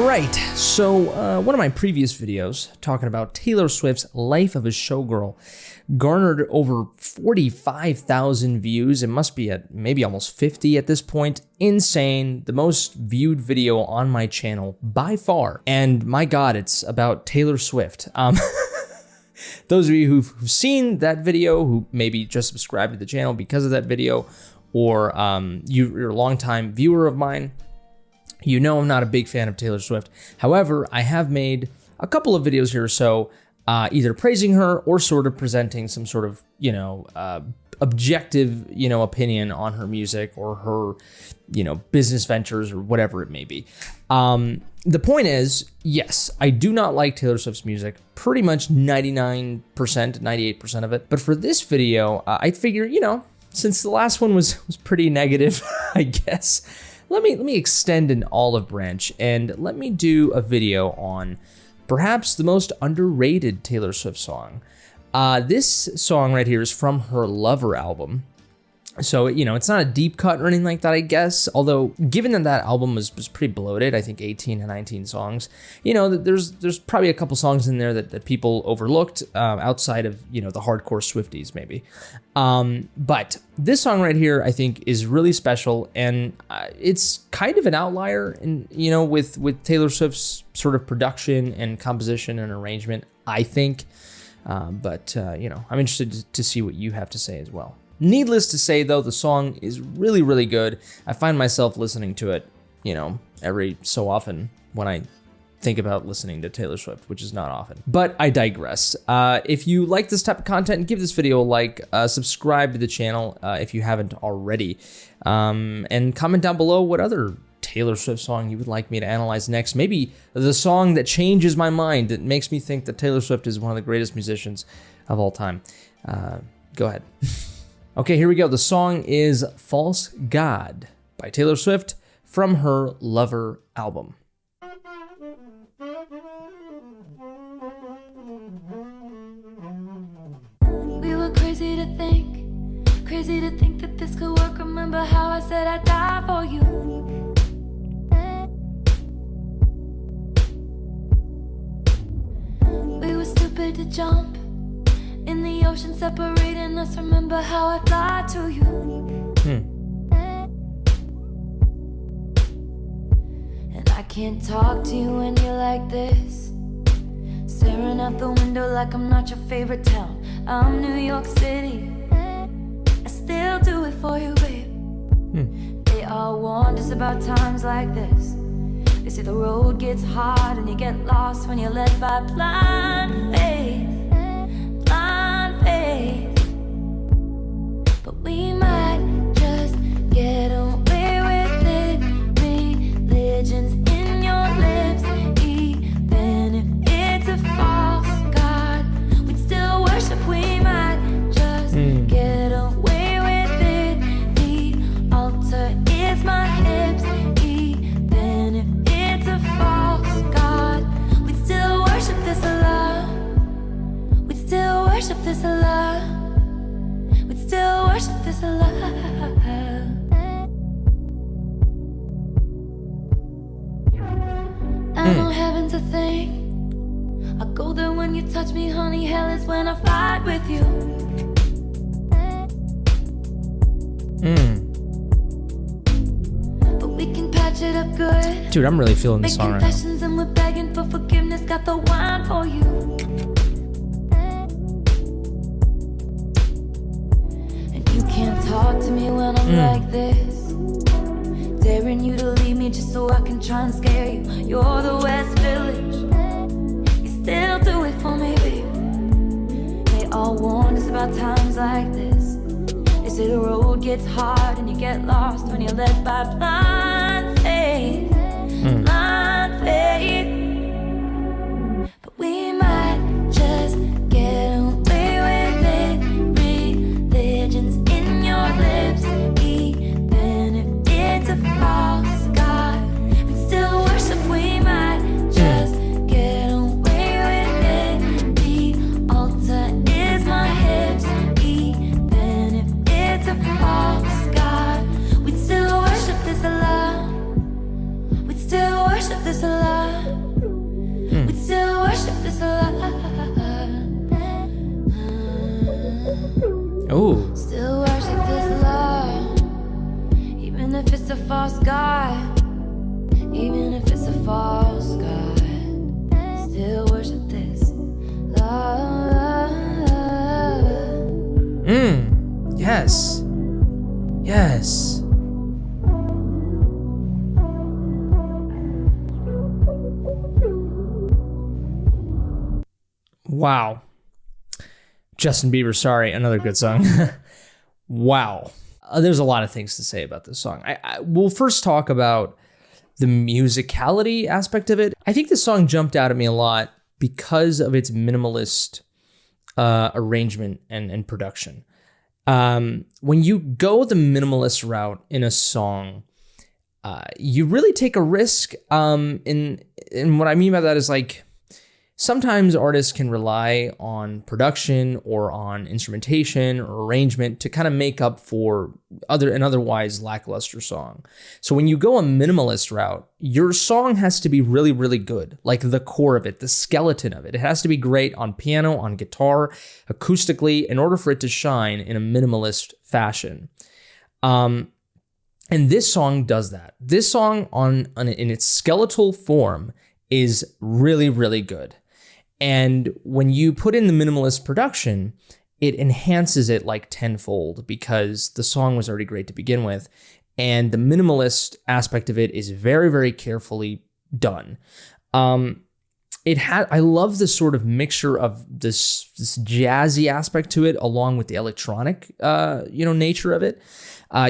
Alright, so one of my previous videos talking about Taylor Swift's Life of a Showgirl garnered over 45,000 views. It must be at maybe almost 50 at this point. Insane. The most viewed video on my channel by far. And my God, it's about Taylor Swift. Those of you who've seen that video, who maybe just subscribed to the channel because of that video, or you're a longtime viewer of mine, you know I'm not a big fan of Taylor Swift. However, I have made a couple of videos here or so, either praising her or sort of presenting some sort of, objective, opinion on her music or her, business ventures or whatever it may be. The point is, yes, I do not like Taylor Swift's music, pretty much 99%, 98% of it. But for this video, I figure, since the last one was pretty negative, I guess, let me extend an olive branch and let me do a video on perhaps the most underrated Taylor Swift song. This song right here is from her Lover album. So, it's not a deep cut or anything like that, I guess. Although, given that album was pretty bloated, I think 18 to 19 songs, there's probably a couple songs in there that people overlooked outside of, the hardcore Swifties, maybe. But this song right here, I think, is really special. And it's kind of an outlier, with Taylor Swift's sort of production and composition and arrangement, I think. But I'm interested to see what you have to say as well. Needless to say, though, the song is really, really good. I find myself listening to it, every so often when I think about listening to Taylor Swift, which is not often. But I digress. If you like this type of content, give this video a like, subscribe to the channel if you haven't already, and comment down below what other Taylor Swift song you would like me to analyze next. Maybe the song that changes my mind, that makes me think that Taylor Swift is one of the greatest musicians of all time. Go ahead. Okay, here we go. The song is False God by Taylor Swift from her Lover album. We were crazy to think that this could work. Remember how I said I'd die for you? We were stupid to jump in the ocean, separating us. Remember how I fly to you? And I can't talk to you when you're like this, staring out the window like I'm not your favorite town. I'm New York City. I still do it for you, babe. They all warned us about times like this. They say the road gets hard and you get lost when you're led by blind faith. But we might just get away with it. Religion's in your lips. Even if it's a false god, we'd still worship. We might just get away with it. The altar is my hips. Even if it's a false god, we'd still worship this Allah. We'd still worship this Allah. We'd still worship this Allah. I know heaven's a thing. I go there when you touch me, honey. Hell is when I fight with you. But we can patch it up good. Dude, I'm really feeling this Make song right now. confessions and we're begging for forgiveness. Got the wine for you. Can't talk to me when I'm like this, daring you to leave me just so I can try and scare you. You're the West Village. You still do it for me, babe. They all warned us about times like this. They say the road gets hard and you get lost when you're led by blind faith. Blind faith. But we might just get away with it. Religion's in your lips. Even if it's a false god, and still worship. We might just get away with it. The altar is my hips. Even if it's a false god, we'd still worship this alive. worship this alive. We'd still worship this alive. Oh. Still worship this love. Even if it's a false god. Even if it's a false god. Still worship this love. Yes. Yes. Wow. Justin Bieber, sorry, another good song. Wow. There's a lot of things to say about this song. We'll first talk about the musicality aspect of it. I think this song jumped out at me a lot because of its minimalist arrangement and production. When you go the minimalist route in a song, you really take a risk. And what I mean by that is like, sometimes artists can rely on production or on instrumentation or arrangement to kind of make up for an otherwise lackluster song. So when you go a minimalist route, your song has to be really, really good. Like the core of it, the skeleton of it. It has to be great on piano, on guitar, acoustically, in order for it to shine in a minimalist fashion. And this song does that. This song in its skeletal form is really, really good. And when you put in the minimalist production, it enhances it like tenfold because the song was already great to begin with. And the minimalist aspect of it is very, very carefully done. I love the sort of mixture of this jazzy aspect to it, along with the electronic, nature of it.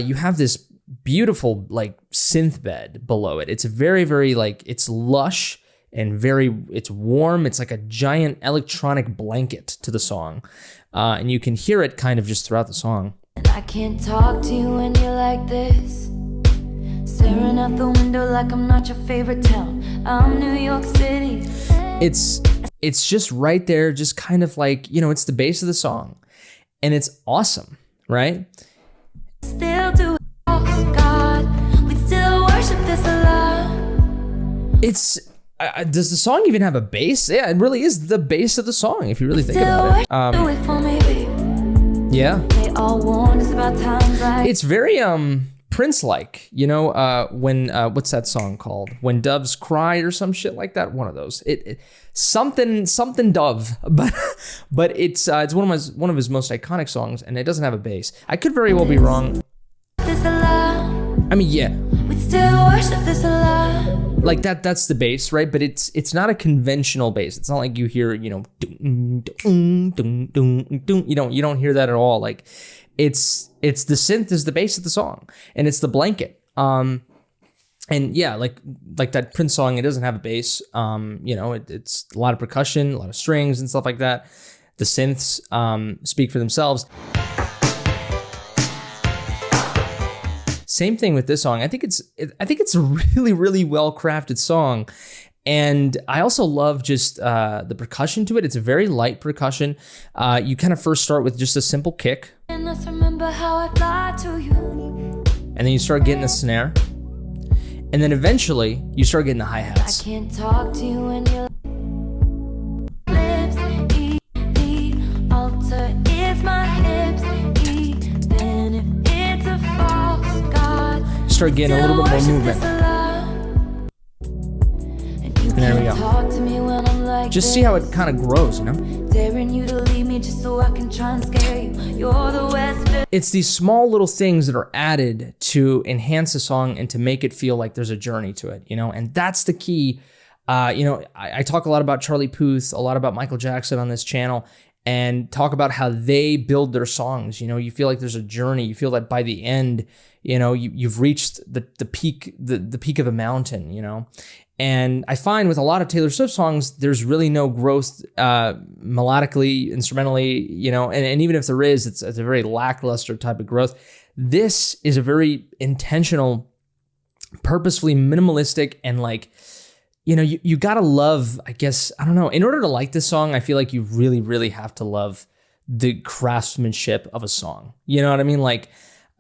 You have this beautiful like synth bed below it. It's very, very like, it's lush and it's warm. It's like a giant electronic blanket to the song. And you can hear it kind of just throughout the song. And I can't talk to you when you're like this. Staring out the window like I'm not your favorite town. I'm New York City. It's just right there, just kind of like, it's the base of the song. And it's awesome, right? Still do God. We still worship this alive. Does the song even have a bass? Yeah, it really is the bass of the song, if you really think about it. Yeah. They all warned us about times like it's very Prince-like, when what's that song called? When Doves Cry or some shit like that. One of those. Something Dove, but it's one of his most iconic songs, and it doesn't have a bass. I could very well be wrong. I mean, yeah. We still worship this alive. Like that's the bass, right? But it's not a conventional bass. It's not like you hear, you don't hear that at all. Like it's the synth is the bass of the song, and it's the blanket. And yeah, like that Prince song, it doesn't have a bass. It's a lot of percussion, a lot of strings and stuff like that. The synths speak for themselves. Same thing with this song. I think it's a really, really well-crafted song. And I also love just the percussion to it. It's a very light percussion. You kind of first start with just a simple kick. And let's remember how I lied to you. And then you start getting the snare. And then eventually you start getting the hi-hats. I can't talk to you when your lips eat the altar is my lips even if it's a false god. Start getting a little bit more movement. And there we go. Just see how it kind of grows, Daring you to leave me just so I can try and scare you. You're the West. It's these small little things that are added to enhance a song and to make it feel like there's a journey to it, and that's the key. I talk a lot about Charlie Puth, a lot about Michael Jackson on this channel, and talk about how they build their songs. You feel like there's a journey. You feel that by the end, you've reached the peak, the peak of a mountain, And I find with a lot of Taylor Swift songs, there's really no growth melodically, instrumentally, and even if there is, it's a very lackluster type of growth. This is a very intentional, purposefully minimalistic, and you gotta love, I guess, I don't know. In order to like this song, I feel like you really, really have to love the craftsmanship of a song. You know what I mean?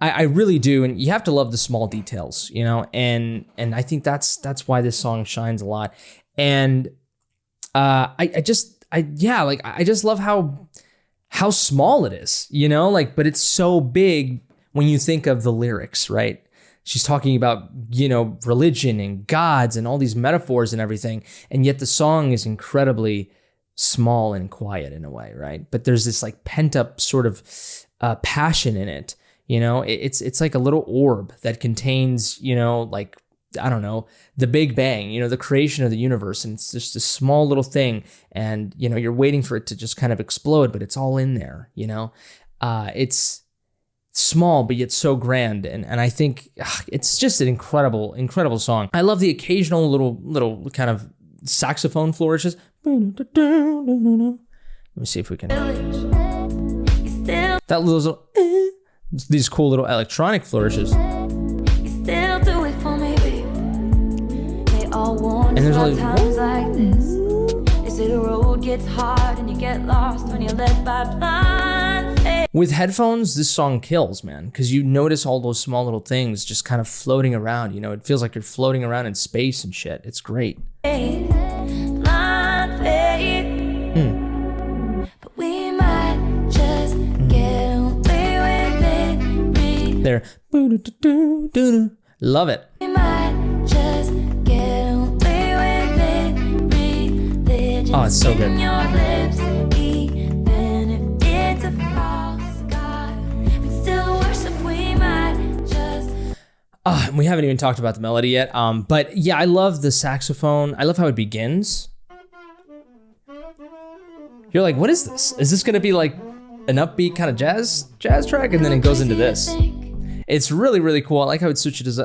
I really do, and you have to love the small details, you know, and I think that's why this song shines a lot. And I just love how small it is, you know, like, but it's so big when you think of the lyrics, right? She's talking about, you know, religion and gods and all these metaphors and everything, and yet the song is incredibly small and quiet in a way, right? But there's this like pent up sort of passion in it. You know, it's like a little orb that contains, you know, like, I don't know, the Big Bang, you know, the creation of the universe. And it's just a small little thing. And, you know, you're waiting for it to just kind of explode, but it's all in there, you know. It's small, but yet so grand. And I think it's just an incredible, incredible song. I love the occasional little kind of saxophone flourishes. Let me see if we can. That little... these cool little electronic flourishes. You still do it for me, baby. They all warn And there's us all about these- times like this. They say the road gets hard and you get lost when you're led by blind faith. With headphones, this song kills, man, because you notice all those small little things just kind of floating around. You know, it feels like you're floating around in space and shit. It's great. Blind faith. But we might just get away with it. There. Love it. We might just get away with it. Religion Oh, it's so good. in your lips, even if it's a false god. But still worship, we might just. We haven't even talked about the melody yet. But yeah, I love the saxophone. I love how it begins. You're like, what is this? Is this gonna be like an upbeat kind of jazz track? And then it goes into this. It's really, really cool. I like how it switches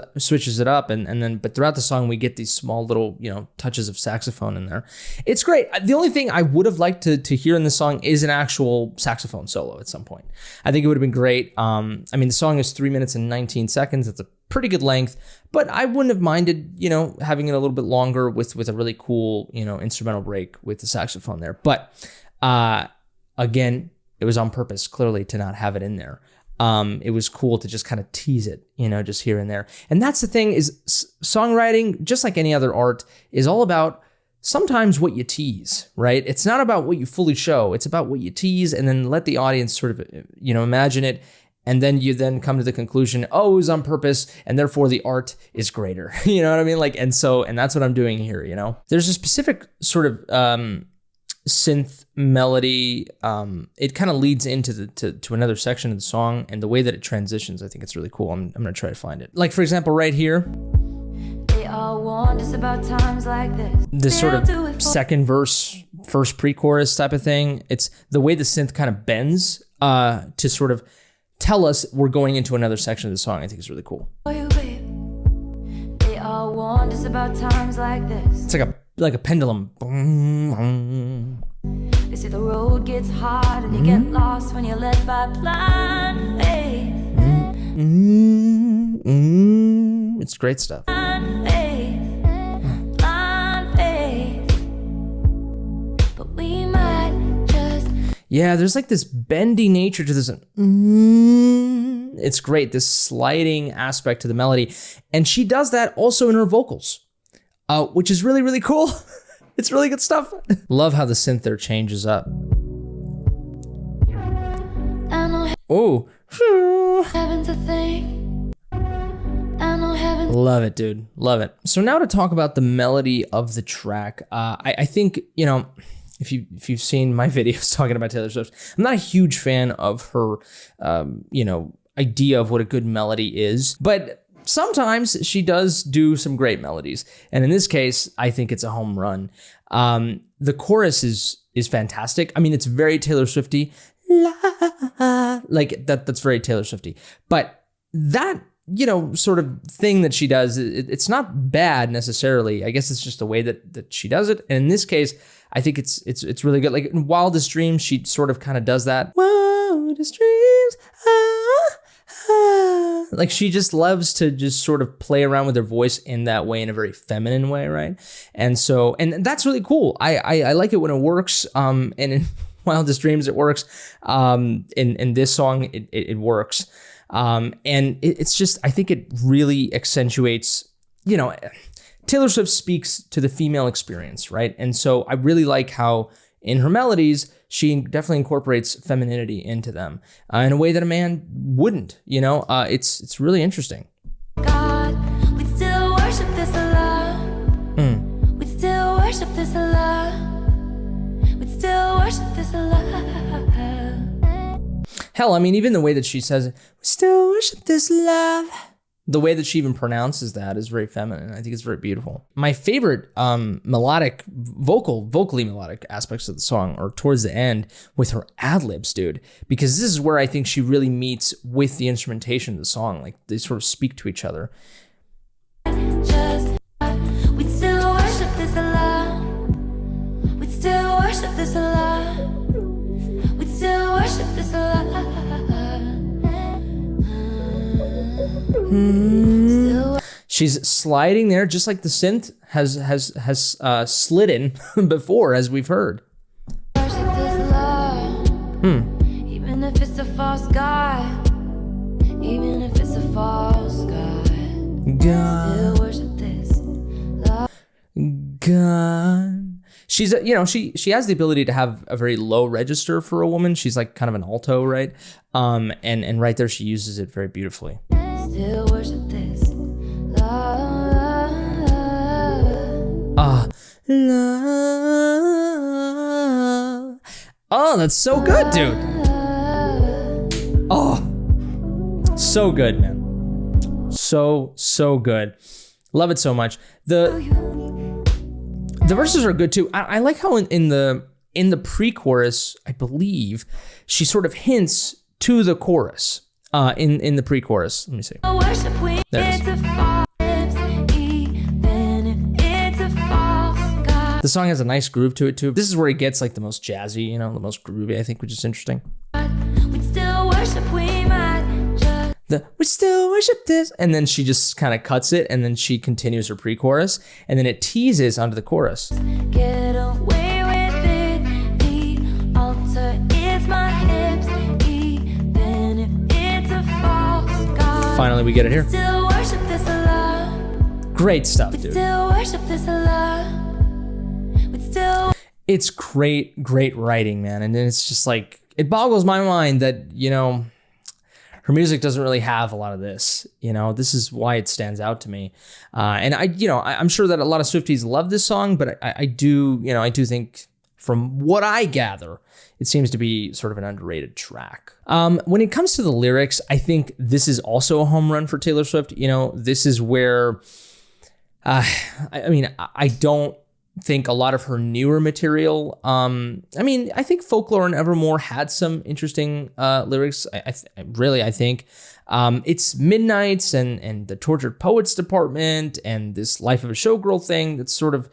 it up, and then but throughout the song we get these small little, you know, touches of saxophone in there. It's great. The only thing I would have liked to hear in this song is an actual saxophone solo at some point. I think it would have been great. I mean, the song is 3 minutes and 19 seconds. It's a pretty good length, but I wouldn't have minded, you know, having it a little bit longer with a really cool, you know, instrumental break with the saxophone there. But again, it was on purpose, clearly, to not have it in there. It was cool to just kind of tease it, you know, just here and there. And that's the thing is songwriting, just like any other art, is all about sometimes what you tease, right? It's not about what you fully show. It's about what you tease and then let the audience sort of, you know, imagine it. And then you then come to the conclusion, oh, it was on purpose, and therefore the art is greater. You know what I mean? Like, and that's what I'm doing here, you know? There's a specific sort of, synth melody. It kind of leads into to another section of the song, and the way that it transitions, I think it's really cool. I'm gonna try to find it. Like, for example, right here, They all warned us about times like this sort of second verse, first pre-chorus type of thing. It's the way the synth kind of bends to sort of tell us we're going into another section of the song. I think it's really cool. for you, babe. They all warned us about times like this. It's like a pendulum. They say the road gets hard and you get lost when you're led by blind faith. It's great stuff. Blind faith. Blind faith. But we might just. Yeah, there's like this bendy nature to this. It's great, this sliding aspect to the melody. And she does that also in her vocals, which is really, really cool. It's really good stuff. Love how the synth there changes up. I know Oh. heaven's a thing. I know heaven. Love it, dude. Love it. So now to talk about the melody of the track. I think, you know, if you've seen my videos talking about Taylor Swift, I'm not a huge fan of her, you know, idea of what a good melody is, but sometimes she does do some great melodies. And in this case, I think it's a home run. The chorus is fantastic. I mean, it's very Taylor Swifty. Like that's very Taylor Swifty. But that, you know, sort of thing that she does, it's not bad necessarily. I guess it's just the way that she does it. And in this case, I think it's really good. Like in Wildest Dreams, she sort of kind of does that. Wildest Dreams. Like she just loves to just sort of play around with her voice in that way, in a very feminine way, right? And that's really cool. I like it when it works. And in Wildest Dreams it works. In this song it works. And it's just, I think it really accentuates, Taylor Swift speaks to the female experience, right? And so I really like how in her melodies, she definitely incorporates femininity into them in a way that a man wouldn't, it's really interesting. God, we'd still worship this love. We'd still worship this love. We'd still worship this love. Hell, I mean, even the way that she says, we still worship this love. The way that she even pronounces that is very feminine. I think it's very beautiful. My favorite vocally melodic aspects of the song are towards the end with her ad-libs, dude. Because this is where I think she really meets with the instrumentation of the song. Like, they sort of speak to each other. We'd still worship this love. We'd still worship this love. We'd still worship this love. She's sliding there just like the synth has slid in before, as we've heard. Worship this love. Even if it's a false god. Even if it's a false god. Still worship this love. God. She's she has the ability to have a very low register for a woman. She's like kind of an alto, right? And right there she uses it very beautifully. Still worship this love. Love. Oh, that's so good, dude. Oh, so good, man. So good. Love it so much. The verses are good too. I like how in the pre-chorus, I believe, she sort of hints to the chorus. In the pre-chorus. Let me see. There it is. The song has a nice groove to it too. This is where it gets like the most jazzy, the most groovy, I think, which is interesting. We'd still worship, we might just. We still worship this. And then she just kind of cuts it, and then she continues her pre-chorus, and then it teases onto the chorus. Get away with it. The altar is my hips. Even if it's a false god. Finally, we get it here. Still worship this love. Great stuff, dude. Still worship this love. Still. It's great writing, man. And then it's just like, it boggles my mind that, her music doesn't really have a lot of this. This is why it stands out to me. And I'm sure that a lot of Swifties love this song, but I do think, from what I gather, it seems to be sort of an underrated track. When it comes to the lyrics, I think this is also a home run for Taylor Swift. This is where, I don't think a lot of her newer material, I think Folklore and Evermore had some interesting lyrics. I think it's Midnights and the Tortured Poets department and this Life of a Showgirl thing that's sort of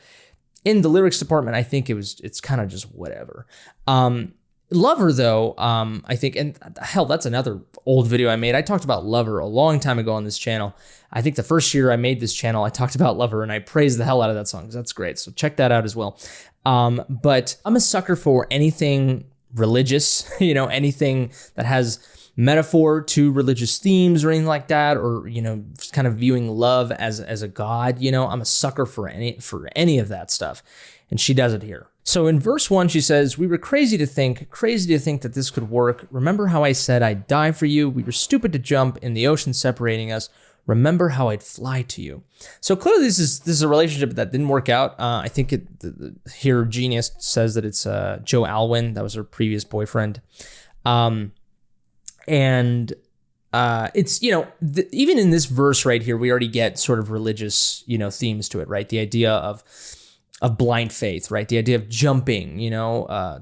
in the lyrics department. I think it's kind of just whatever. Lover, though, I think, and hell, that's another old video I made. I talked about Lover a long time ago on this channel. I think the first year I made this channel, I talked about Lover, and I praised the hell out of that song. That's great. So check that out as well. But I'm a sucker for anything religious, anything that has metaphor to religious themes or anything like that, or, kind of viewing love as a god. I'm a sucker for any of that stuff. And she does it here. So in verse 1, she says, "We were crazy to think that this could work. Remember how I said I'd die for you? We were stupid to jump in the ocean separating us. Remember how I'd fly to you." So clearly this is a relationship that didn't work out. I think here Genius says that it's Joe Alwyn. That was her previous boyfriend. And it's, even in this verse right here, we already get sort of religious, themes to it, right? The idea of blind faith, right? The idea of jumping,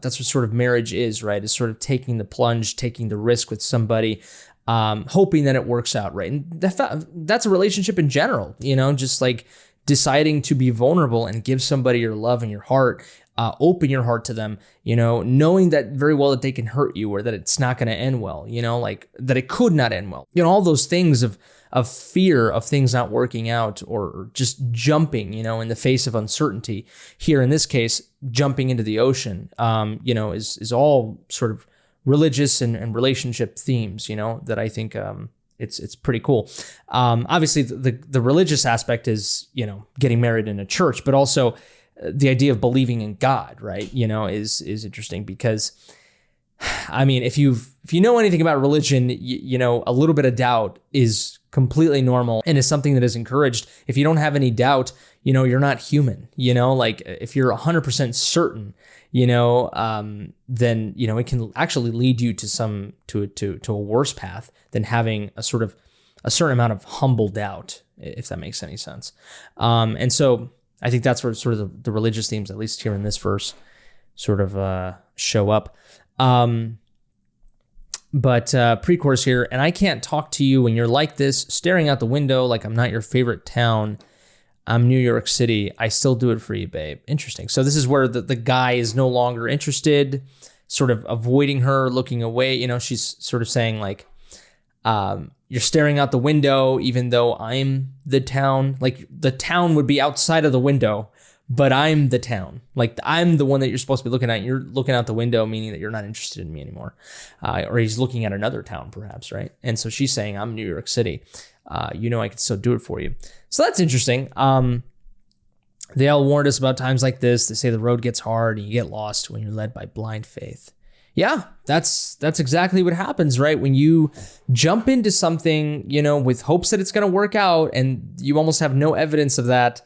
that's what sort of marriage is, right? Is sort of taking the plunge, taking the risk with somebody, hoping that it works out, right? And that's a relationship in general, just like deciding to be vulnerable and give somebody your love and your heart, open your heart to them, knowing that very well that they can hurt you or that it's not going to end well, like that it could not end well. All those things of fear of things not working out or just jumping, in the face of uncertainty. Here in this case, jumping into the ocean, is all sort of religious and relationship themes, that I think It's pretty cool. Obviously, the religious aspect is, getting married in a church, but also the idea of believing in God, right? Is interesting because, I mean, if you know anything about religion, a little bit of doubt is completely normal and is something that is encouraged. If you don't have any doubt, you're not human. Like if you're 100% certain, then it can actually lead you to a worse path than having a certain amount of humble doubt, if that makes any sense. And so I think that's where sort of the religious themes, at least here in this verse, sort of show up. But pre-chorus here, and I can't talk to you when you're like this, staring out the window like I'm not your favorite town. I'm New York City. I still do it for you, babe. Interesting. So this is where the guy is no longer interested, sort of avoiding her, looking away. She's sort of saying like, you're staring out the window, even though I'm the town. Like the town would be outside of the window, but I'm the town. Like I'm the one that you're supposed to be looking at. You're looking out the window, meaning that you're not interested in me anymore. Or he's looking at another town, perhaps, right? And so she's saying, I'm New York City. I can still do it for you. So that's interesting. They all warned us about times like this. They say the road gets hard and you get lost when you're led by blind faith. Yeah, that's exactly what happens, right? When you jump into something, with hopes that it's going to work out and you almost have no evidence of that.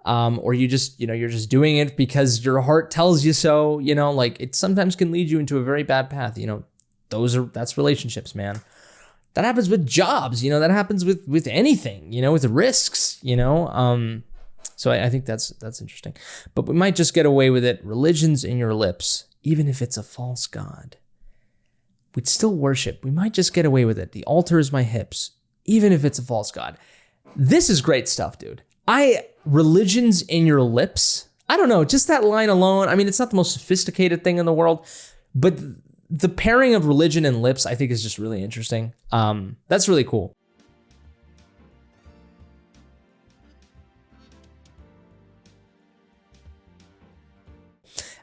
Or you just, you're just doing it because your heart tells you so, like it sometimes can lead you into a very bad path. That's relationships, man. That happens with jobs, that happens with anything, with risks, So I think that's interesting, but we might just get away with it. Religion's in your lips, even if it's a false god. We'd still worship. We might just get away with it. The altar is my hips, even if it's a false god. This is great stuff, dude. Religion's in your lips. I don't know, just that line alone. I mean, it's not the most sophisticated thing in the world, but the pairing of religion and lips, I think, is just really interesting. That's really cool.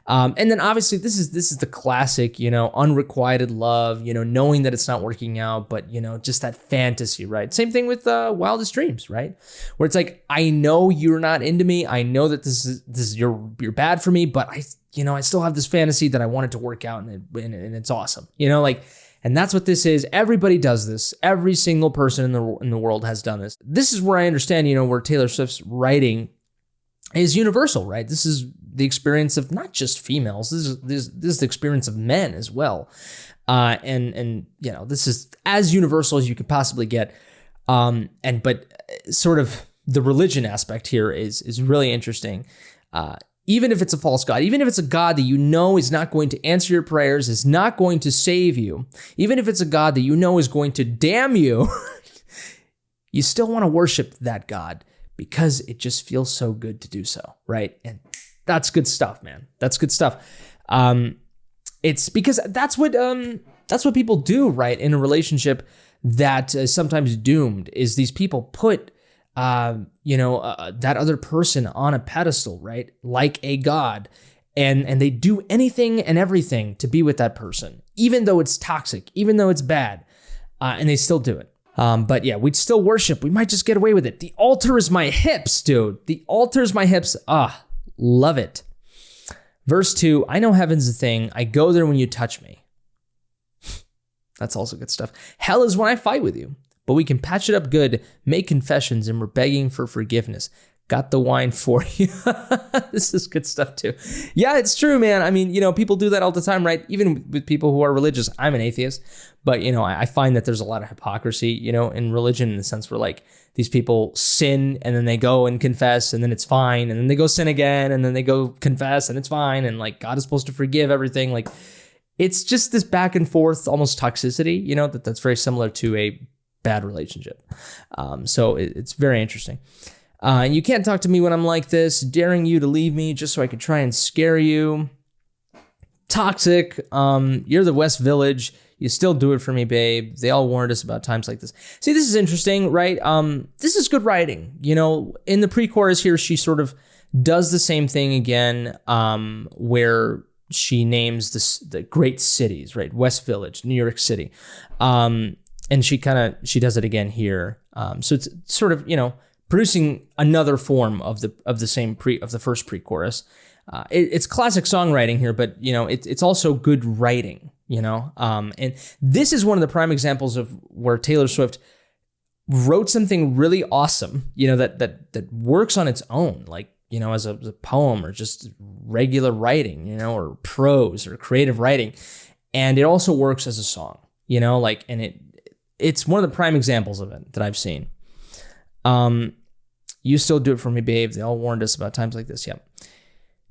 And then obviously this is the classic, unrequited love, knowing that it's not working out, but just that fantasy, right? Same thing with Wildest Dreams, right? Where it's like, I know you're not into me. I know that this is you're bad for me, but I still have this fantasy that I want it to work out and it's awesome, and that's what this is. Everybody does this. Every single person in the world has done this. This is where I understand, where Taylor Swift's writing is universal, right? This is the experience of not just females. This is the experience of men as well, and this is as universal as you could possibly get. But sort of the religion aspect here is really interesting. Even if it's a false god, even if it's a god that is not going to answer your prayers, is not going to save you, even if it's a god that is going to damn you, you still want to worship that god because it just feels so good to do so, right? And that's good stuff, man. That's good stuff. It's because that's what people do, right? In a relationship that is sometimes doomed, is these people put that other person on a pedestal, right? Like a god. And they do anything and everything to be with that person, even though it's toxic, even though it's bad, and they still do it. But yeah, we'd still worship. We might just get away with it. The altar is my hips, dude. The altar is my hips. Love it. Verse 2, I know heaven's a thing. I go there when you touch me. That's also good stuff. Hell is when I fight with you, but we can patch it up good, make confessions, and we're begging for forgiveness. Got the wine for you. This is good stuff too. Yeah, it's true, man. I mean, people do that all the time, right? Even with people who are religious. I'm an atheist, but I find that there's a lot of hypocrisy, in religion, in the sense where like these people sin and then they go and confess and then it's fine. And then they go sin again and then they go confess and it's fine. And like God is supposed to forgive everything. Like it's just this back and forth, almost toxicity, that's very similar to a bad relationship. So it's very interesting. And you can't talk to me when I'm like this, daring you to leave me just so I could try and scare you. Toxic. You're the West Village. You still do it for me, babe. They all warned us about times like this. See, this is interesting, right? This is good writing. In the pre-chorus here, she sort of does the same thing again, where she names the great cities, right? West Village, New York City. And she does it again here. So it's sort of, producing another form of the first pre-chorus. It's classic songwriting here, but it's also good writing, and this is one of the prime examples of where Taylor Swift wrote something really awesome, that works on its own, like, as a poem or just regular writing, or prose or creative writing. And it also works as a song, and it's one of the prime examples of it that I've seen. You still do it for me, babe. They all warned us about times like this. Yep.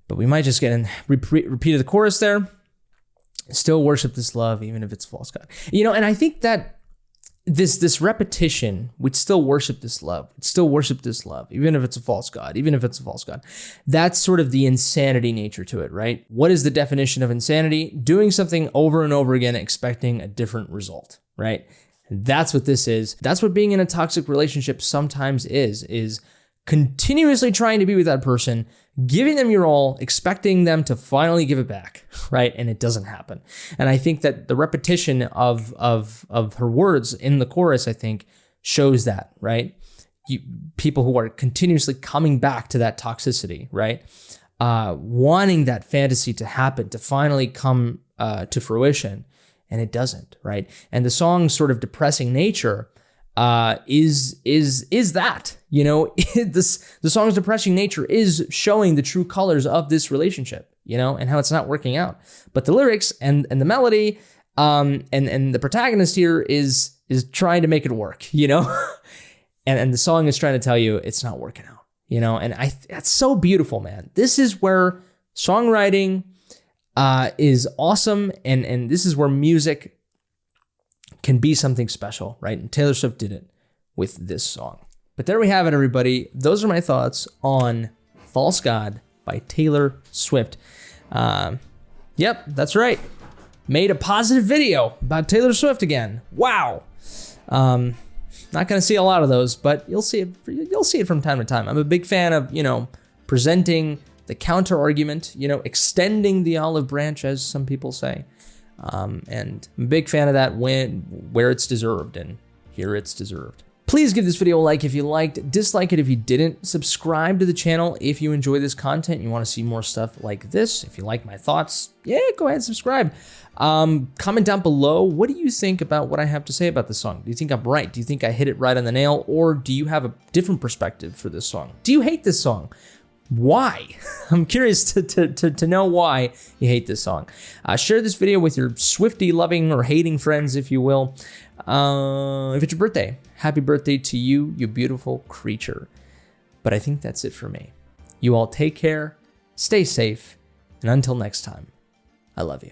But we might just get in repeated the chorus there. Still worship this love, even if it's false God. And I think that this repetition, we'd still worship this love. We'd still worship this love, even if it's a false God, even if it's a false God. That's sort of the insanity nature to it, right? What is the definition of insanity? Doing something over and over again, expecting a different result, right? That's what this is. That's what being in a toxic relationship sometimes is continuously trying to be with that person, giving them your all, expecting them to finally give it back, right? And it doesn't happen. And I think that the repetition of her words in the chorus, I think, shows that, right? People who are continuously coming back to that toxicity, right? Wanting that fantasy to happen, to finally come to fruition, and it doesn't, right? And the song's sort of depressing nature is that, the song's depressing nature is showing the true colors of this relationship, and how it's not working out. But the lyrics and the melody, and the protagonist here is trying to make it work, and the song is trying to tell you it's not working out, and that's so beautiful, man. This is where songwriting is awesome, and this is where music can be something special, right? And Taylor Swift did it with this song. But there we have it, everybody. Those are my thoughts on False God by Taylor Swift. Yep, that's right. Made a positive video about Taylor Swift again. Wow. Not going to see a lot of those, but you'll see it from time to time. I'm a big fan of, presenting the counter argument, extending the olive branch, as some people say. And I'm a big fan of that where it's deserved, and here it's deserved. Please give this video a like if you liked, dislike it if you didn't, subscribe to the channel if you enjoy this content and you want to see more stuff like this. If you like my thoughts, yeah, go ahead and subscribe. Comment down below, what do you think about what I have to say about this song? Do you think I'm right? Do you think I hit it right on the nail? Or do you have a different perspective for this song? Do you hate this song? Why? I'm curious to know why you hate this song. Share this video with your Swiftie loving or hating friends, if you will. If it's your birthday, happy birthday to you, you beautiful creature. But I think that's it for me. You all take care, stay safe, and until next time, I love you.